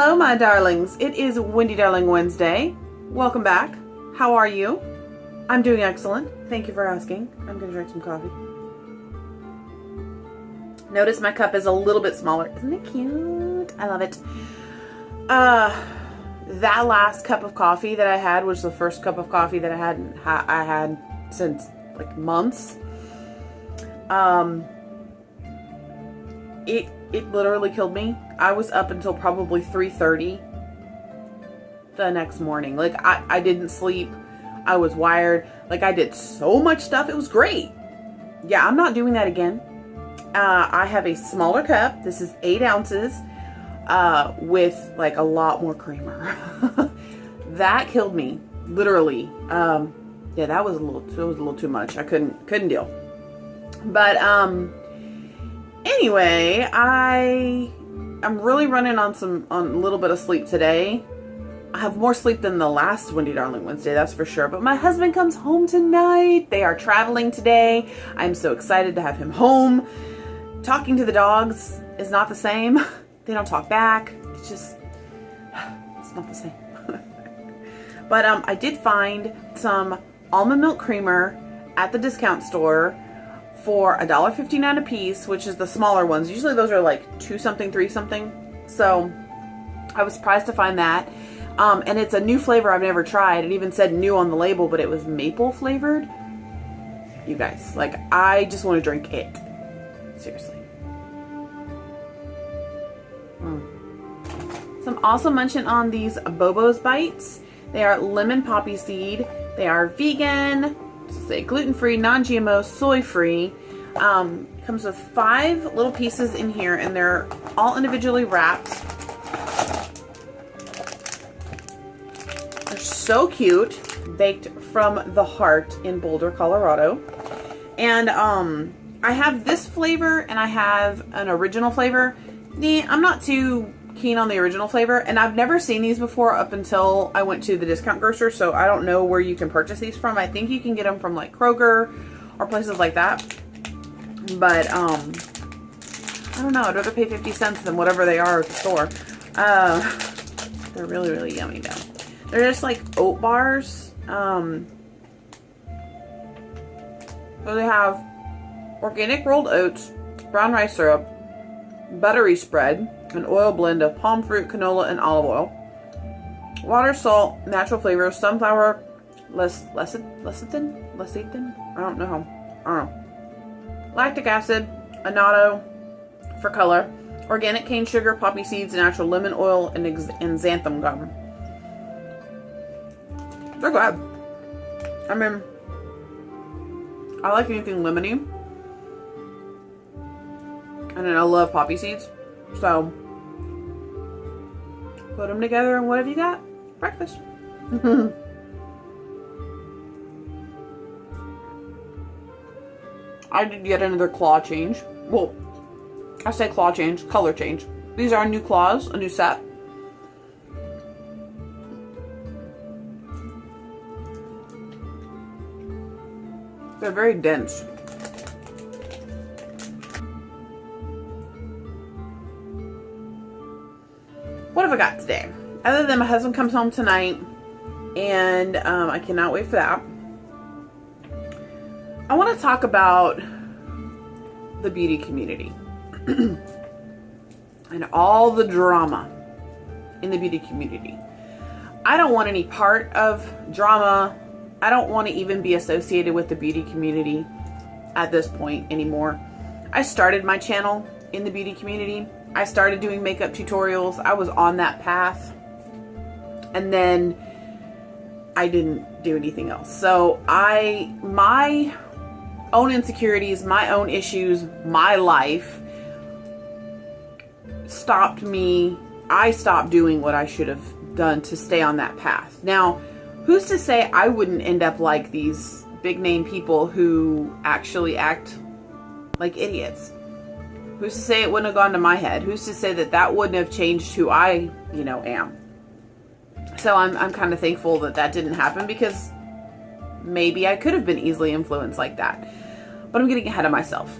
Hello, my darlings. It is Wendy Darling Wednesday. Welcome back. How are you? I'm doing excellent. Thank you for asking. I'm going to drink some coffee. Notice my cup is a little bit smaller. Isn't it cute? I love it. That last cup of coffee that I had was the first cup of coffee that I had since like months. It literally killed me. I was up until probably 3:30 the next morning. Like I didn't sleep. I was wired. Like I did so much stuff. It was great. Yeah, I'm not doing that again. I have a smaller cup. This is 8 ounces with like a lot more creamer. That killed me, literally. Yeah, that was a little too much. I couldn't deal. But anyway, I'm really running on a little bit of sleep today. I have more sleep than the last Wendy Darling Wednesday, that's for sure. But my husband comes home tonight. They are traveling today. I'm so excited to have him home. Talking to the dogs is not the same. They don't talk back. It's not the same. But I did find some almond milk creamer at the discount store for $1.59 a piece, which is the smaller ones. Usually those are like 2 something, 3 something. So I was surprised to find that. And it's a new flavor I've never tried. It even said new on the label, but it was maple flavored. You guys, like, I just want to drink it. Seriously. So I'm also munching on these Bobo's Bites. They are lemon poppy seed. They are vegan, say gluten-free, non-GMO, soy-free. Comes with 5 little pieces in here, and they're all individually wrapped. They're so cute. Baked from the heart in Boulder, Colorado. And I have this flavor, and I have an original flavor. I'm not too keen on the original flavor, and I've never seen these before up until I went to the discount grocer, so I don't know where you can purchase these from. I think you can get them from like Kroger or places like that, but I don't know. I'd rather pay 50 cents than whatever they are at the store. They're really, really yummy though. They're just like oat bars. So they have organic rolled oats, brown rice syrup, buttery spread, an oil blend of palm fruit, canola, and olive oil, water, salt, natural flavors, sunflower, lecithin, I don't know, lactic acid, annatto for color, organic cane sugar, poppy seeds, natural lemon oil, and xanthan gum. They're good. I mean, I like anything lemony, and then I love poppy seeds, so put them together, and what have you got? Breakfast. I did get another claw change. Well, I say claw change, color change. These are new claws, a new set. They're very dense. What have I got today? Other than my husband comes home tonight, and I cannot wait for that. I want to talk about the beauty community and all the drama in the beauty community. I don't want any part of drama. I don't want to even be associated with the beauty community at this point anymore. I started my channel in the beauty community. I started doing makeup tutorials. I was on that path, and then I didn't do anything else. So my own insecurities, my own issues, my life stopped me. I stopped doing what I should have done to stay on that path. Now, who's to say I wouldn't end up like these big name people who actually act like idiots? Who's to say it wouldn't have gone to my head? Who's to say that that wouldn't have changed who I, am? So I'm kind of thankful that that didn't happen, because maybe I could have been easily influenced like that. But I'm getting ahead of myself.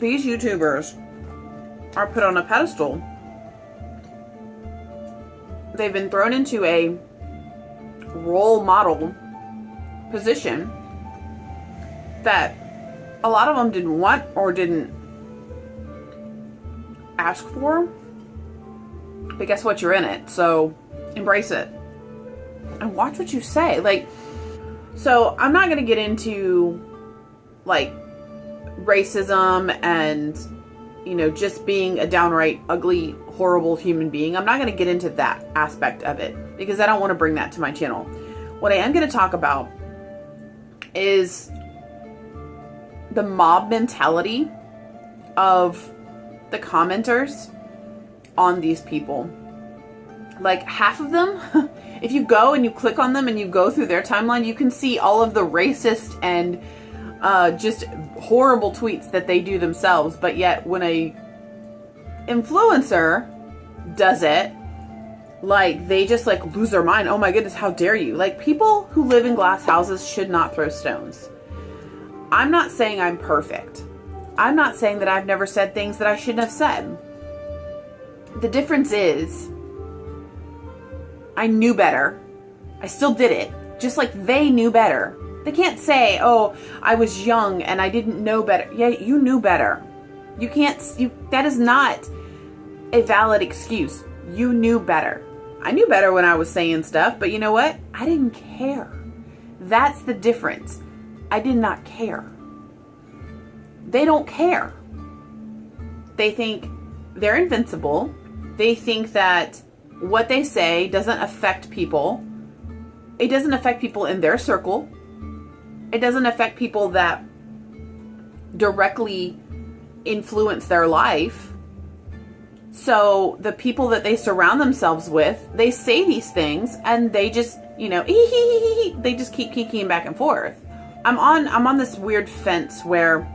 these YouTubers are put on a pedestal. They've been thrown into a role model position that a lot of them didn't want or didn't ask for. But guess what? You're in it. So embrace it. And watch what you say. Like, so I'm not going to get into like racism and, you know, just being a downright ugly, horrible human being. I'm not going to get into that aspect of it because I don't want to bring that to my channel. What I am going to talk about is the mob mentality of the commenters on these people. Like half of them, if you go and you click on them and you go through their timeline, you can see all of the racist and just horrible tweets that they do themselves. But yet when a influencer does it, like they just like lose their mind. Oh my goodness, how dare you? Like, people who live in glass houses should not throw stones. I'm not saying I'm perfect. I'm not saying that I've never said things that I shouldn't have said. The difference is I knew better. I still did it. Just like they knew better. They can't say, oh, I was young and I didn't know better. Yeah, you knew better. You can't, that is not a valid excuse. You knew better. I knew better when I was saying stuff, but you know what? I didn't care. That's the difference. I did not care. They don't care. They think they're invincible. They think that what they say doesn't affect people. It doesn't affect people in their circle. It doesn't affect people that directly influence their life. So the people that they surround themselves with, they say these things and they just, you know, they just keep kicking back and forth. I'm on this weird fence where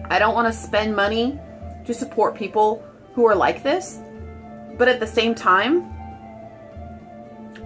I don't want to spend money to support people who are like this, but at the same time,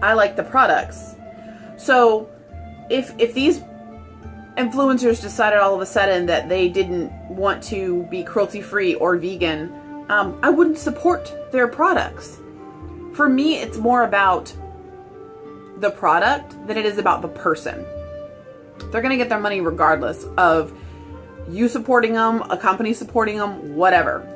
I like the products. So if these influencers decided all of a sudden that they didn't want to be cruelty-free or vegan, I wouldn't support their products. For me, it's more about the product than it is about the person. They're going to get their money regardless of you supporting them, a company supporting them, whatever.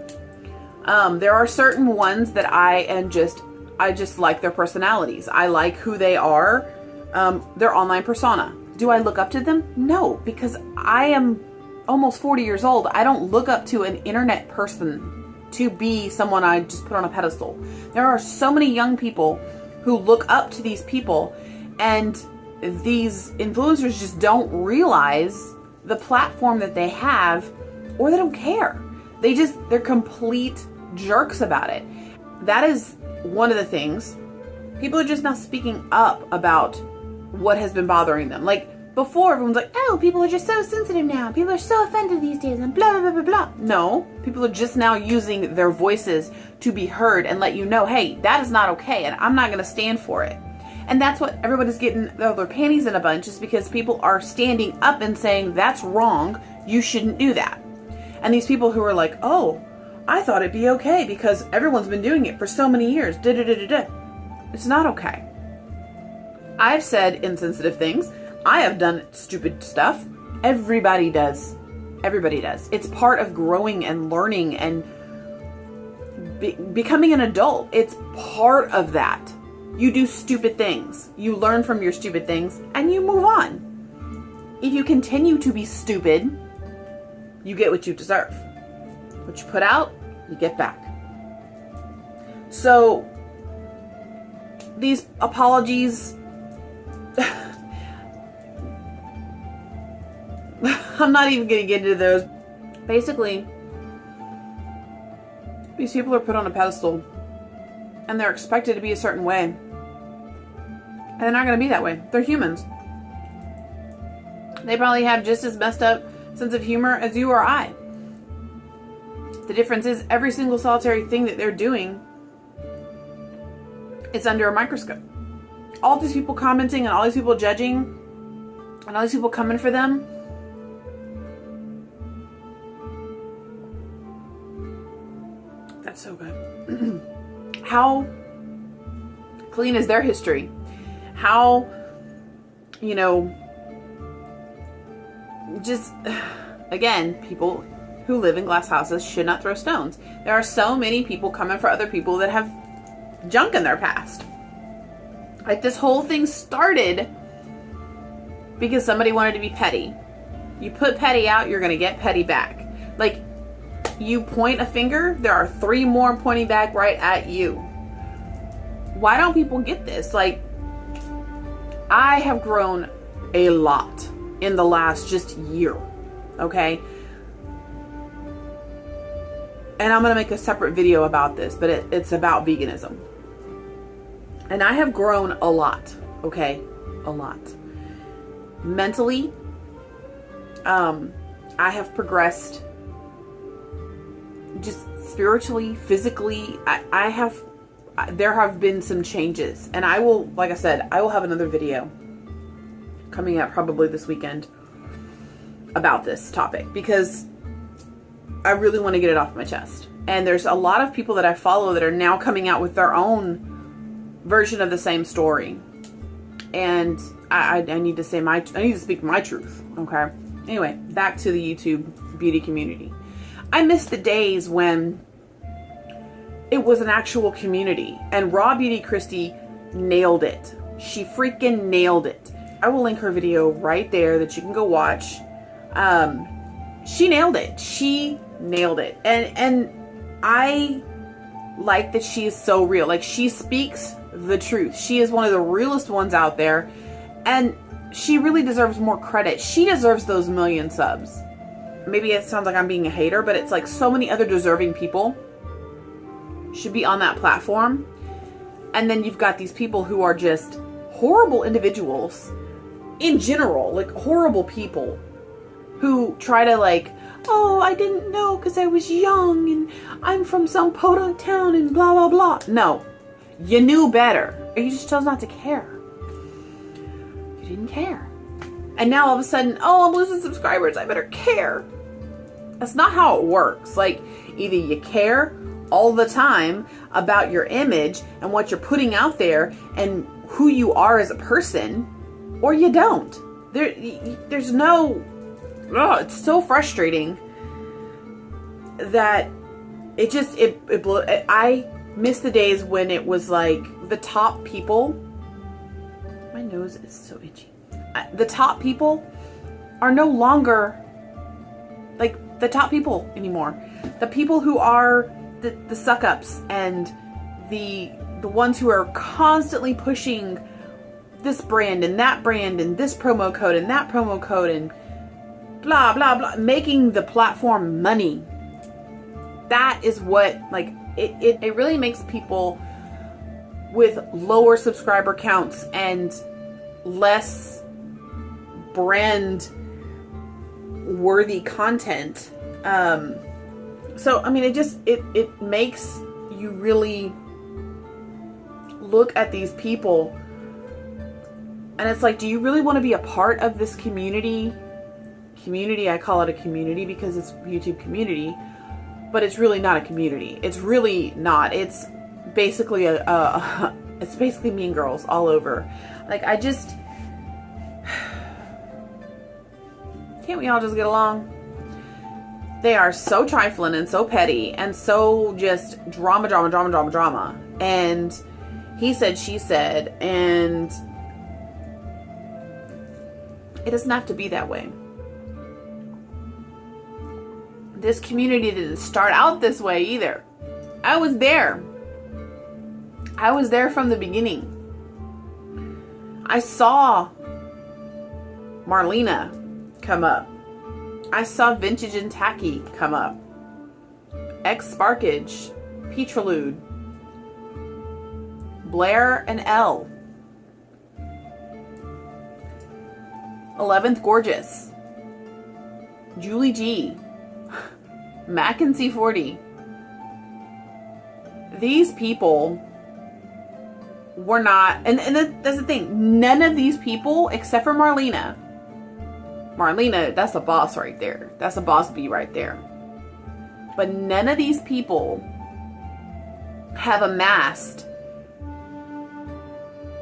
There are certain ones that I just like their personalities. I like who they are, their online persona. Do I look up to them? No, because I am almost 40 years old. I don't look up to an internet person to be someone I just put on a pedestal. There are so many young people who look up to these people, and these influencers just don't realize the platform that they have, or they don't care. They're complete jerks about it. That is one of the things. People are just now speaking up about what has been bothering them. Like before, everyone's like, oh, people are just so sensitive now. People are so offended these days and blah, blah, blah, blah, blah. No, people are just now using their voices to be heard and let you know, hey, that is not okay and I'm not going to stand for it. And that's what everybody's getting their panties in a bunch, is because people are standing up and saying, that's wrong. You shouldn't do that. And these people who are like, oh, I thought it'd be okay because everyone's been doing it for so many years. It's not okay. I've said insensitive things. I have done stupid stuff. Everybody does. Everybody does. It's part of growing and learning and becoming an adult. It's part of that. You do stupid things. You learn from your stupid things and you move on. If you continue to be stupid, you get what you deserve. What you put out, you get back. So these apologies, I'm not even going to get into those. Basically, these people are put on a pedestal and they're expected to be a certain way. And they're not going to be that way. They're humans. They probably have just as messed up sense of humor as you or I. The difference is every single solitary thing that they're doing is under a microscope. All these people commenting and all these people judging and all these people coming for them, it's so good. How clean is their history? How, you know, just, again, people who live in glass houses should not throw stones. There are so many people coming for other people that have junk in their past. Like, this whole thing started because somebody wanted to be petty. You put petty out, you're going to get petty back. Like, you point a finger, there are 3 more pointing back right at you. Why don't people get this? Like, I have grown a lot in the last just year, okay? And I'm going to make a separate video about this, but it's about veganism. And I have grown a lot, okay? A lot. Mentally, I have progressed just spiritually, physically. There have been some changes. And I will, like I said, I will have another video coming out probably this weekend about this topic, because I really want to get it off my chest. And there's a lot of people that I follow that are now coming out with their own version of the same story. And I need to say I need to speak my truth. Okay. Anyway, back to the YouTube beauty community. I miss the days when it was an actual community, and Raw Beauty Christy nailed it. She freaking nailed it. I will link her video right there that you can go watch. She nailed it. She nailed it. And I like that she is so real. Like, she speaks the truth. She is one of the realest ones out there, and she really deserves more credit. She deserves those 1 million subs. Maybe it sounds like I'm being a hater, but it's like so many other deserving people should be on that platform. And then you've got these people who are just horrible individuals in general, like horrible people who try to, like, oh, I didn't know because I was young and I'm from some podunk town and blah, blah, blah. No, you knew better. You just chose not to care. You didn't care. And now all of a sudden, oh, I'm losing subscribers, I better care. That's not how it works. Like, either you care all the time about your image and what you're putting out there and who you are as a person, or you don't. There's no, it's so frustrating that it just, I miss the days when it was like the top people, my nose is so itchy. The top people are no longer like the top people anymore. The people who are the suck-ups and the ones who are constantly pushing this brand and this promo code and that promo code and blah, blah, blah, making the platform money. That is what, like, it really makes people with lower subscriber counts and less brand worthy content. So, I mean, it makes you really look at these people and it's like, do you really want to be a part of this community? I call it a community because it's YouTube community, but it's really not a community. It's really not. It's basically it's basically Mean Girls all over. Like, I just, can't we all just get along? They are so trifling and so petty and so just drama. And he said, she said, and it doesn't have to be that way. This community didn't start out this way either. I was there. I was there from the beginning. I saw Marlena come up. I saw Vintage and Tacky come up. X Sparkage, Petralude, Blair and L, 11th Gorgeous, Julie G, Mac and C40. These people were not, and that's the thing, none of these people, except for Marlena, that's a boss right there. That's a boss bee right there. But none of these people have amassed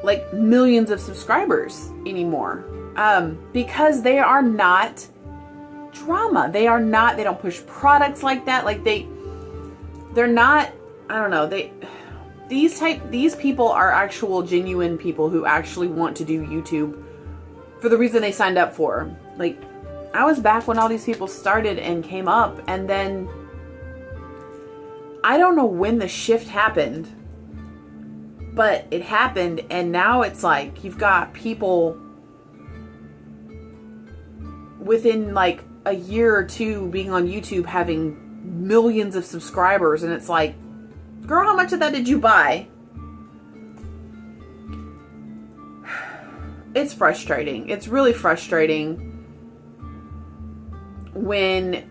like millions of subscribers anymore, because they are not drama. They don't push products like that. Like they're not, I don't know, these people are actual genuine people who actually want to do YouTube for the reason they signed up for. Like, I was back when all these people started and came up, and then I don't know when the shift happened, but it happened, and now it's like you've got people within like a year or two being on YouTube having millions of subscribers, and it's like, girl, how much of that did you buy? It's frustrating. It's really frustrating when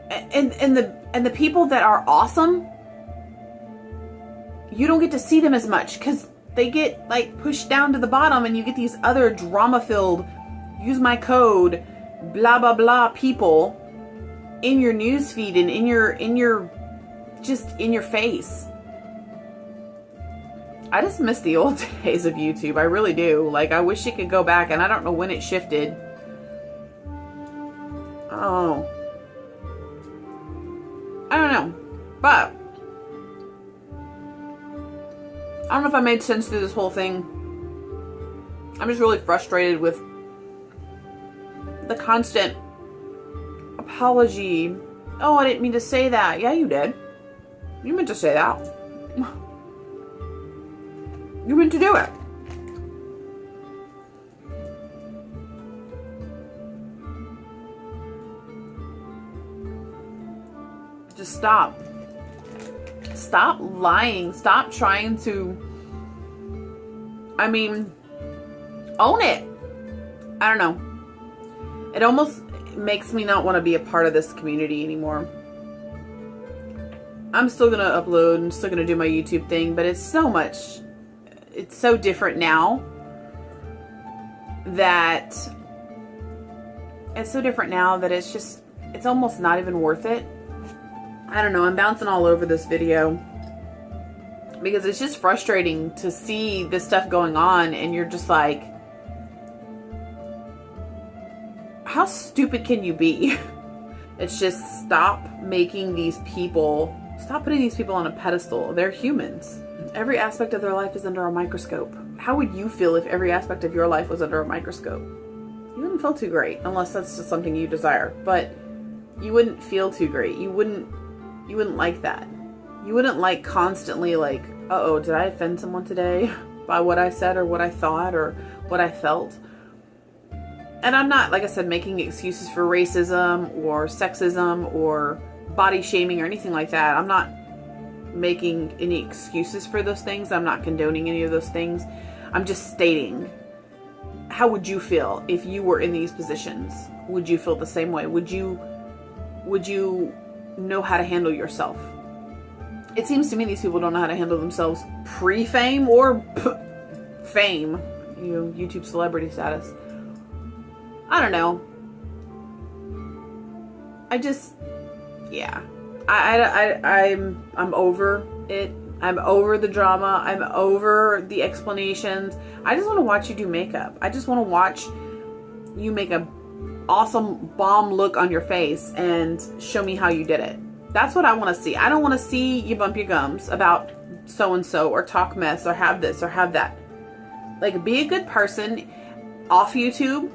and the people that are awesome, you don't get to see them as much because they get like pushed down to the bottom, and you get these other drama-filled, use my code, blah blah blah people in your newsfeed and in your just in your face. I just miss the old days of YouTube. I really do. Like, I wish it could go back, and I don't know when it shifted. Oh, I don't know, but I don't know if I made sense through this whole thing. I'm just really frustrated with the constant apology. Oh, I didn't mean to say that. Yeah, you did. You meant to say that. You meant to do it. Just stop. Stop lying. Stop trying to, I mean, own it. I don't know. It almost makes me not want to be a part of this community anymore. I'm still going to upload and still going to do my YouTube thing, but it's so different now that it's almost not even worth it. I don't know. I'm bouncing all over this video because it's just frustrating to see this stuff going on, and you're just like, how stupid can you be? It's just stop putting these people on a pedestal. They're humans. Every aspect of their life is under a microscope. How would you feel if every aspect of your life was under a microscope? You wouldn't feel too great, unless that's just something you desire. But you wouldn't feel too great. You wouldn't like that. You wouldn't like constantly like, uh-oh, did I offend someone today by what I said or what I thought or what I felt? And I'm not, like I said, making excuses for racism or sexism or body shaming or anything like that. I'm not making any excuses for those things. I'm not condoning any of those things. I'm just stating, how would you feel if you were in these positions? Would you feel the same way? Would you know how to handle yourself? It seems to me these people don't know how to handle themselves pre-fame or fame, YouTube celebrity status. I don't know. I'm over it. I'm over the drama. I'm over the explanations. I just want to watch you do makeup. I just want to watch you make a awesome bomb look on your face and show me how you did it. That's what I want to see. I don't want to see you bump your gums about so-and-so or talk mess or have this or have that. Like, be a good person off YouTube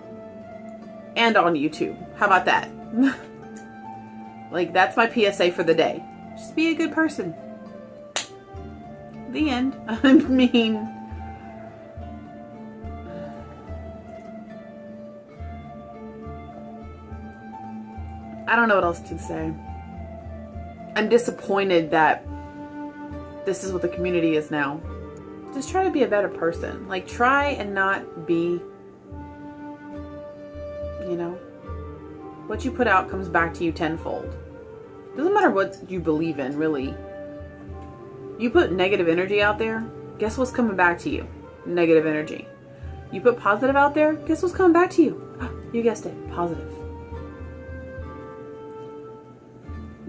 and on YouTube. How about that? Like, that's my PSA for the day. Just be a good person. The end. I mean, I don't know what else to say. I'm disappointed that this is what the community is now. Just try to be a better person. Like, try and not be, what you put out comes back to you tenfold. Doesn't matter what you believe in, really. You put negative energy out there, guess what's coming back to you? Negative energy. You put positive out there, guess what's coming back to you? You guessed it, positive.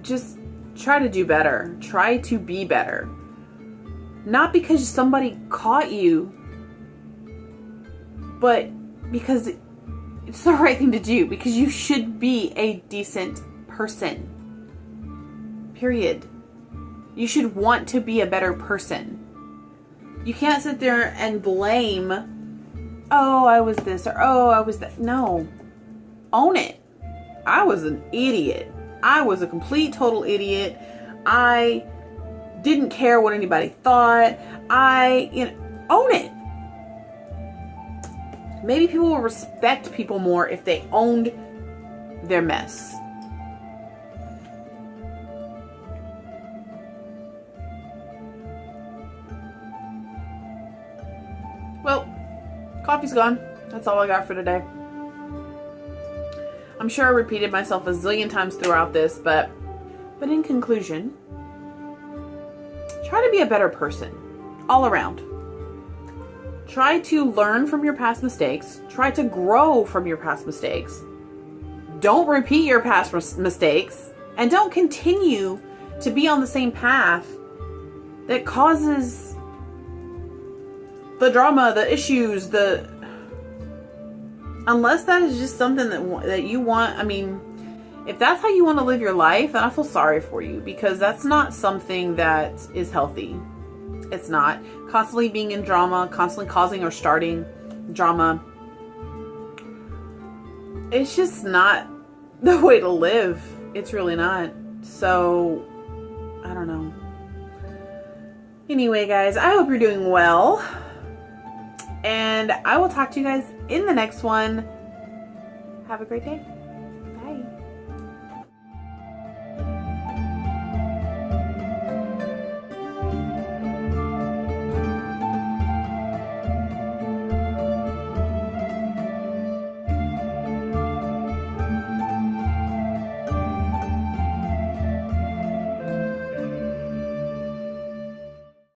Just try to do better. Try to be better. Not because somebody caught you, but because it's the right thing to do. Because you should be a decent person. Period. You should want to be a better person. You can't sit there and blame, oh, I was this, or oh, I was that. No. Own it. I was an idiot. I was a complete, total idiot. I didn't care what anybody thought. Own it. Maybe people will respect people more if they owned their mess. Well, coffee's gone. That's all I got for today. I'm sure I repeated myself a zillion times throughout this, but in conclusion, try to be a better person all around. Try to learn from your past mistakes. Try to grow from your past mistakes. Don't repeat your past mistakes, and don't continue to be on the same path that causes the drama, the issues, unless that is just something that you want. I mean, if that's how you want to live your life, then I feel sorry for you, because that's not something that is healthy. It's not. Constantly being in drama, constantly causing or starting drama. It's just not the way to live. It's really not. So, I don't know. Anyway, guys, I hope you're doing well. And I will talk to you guys in the next one. Have a great day. Bye.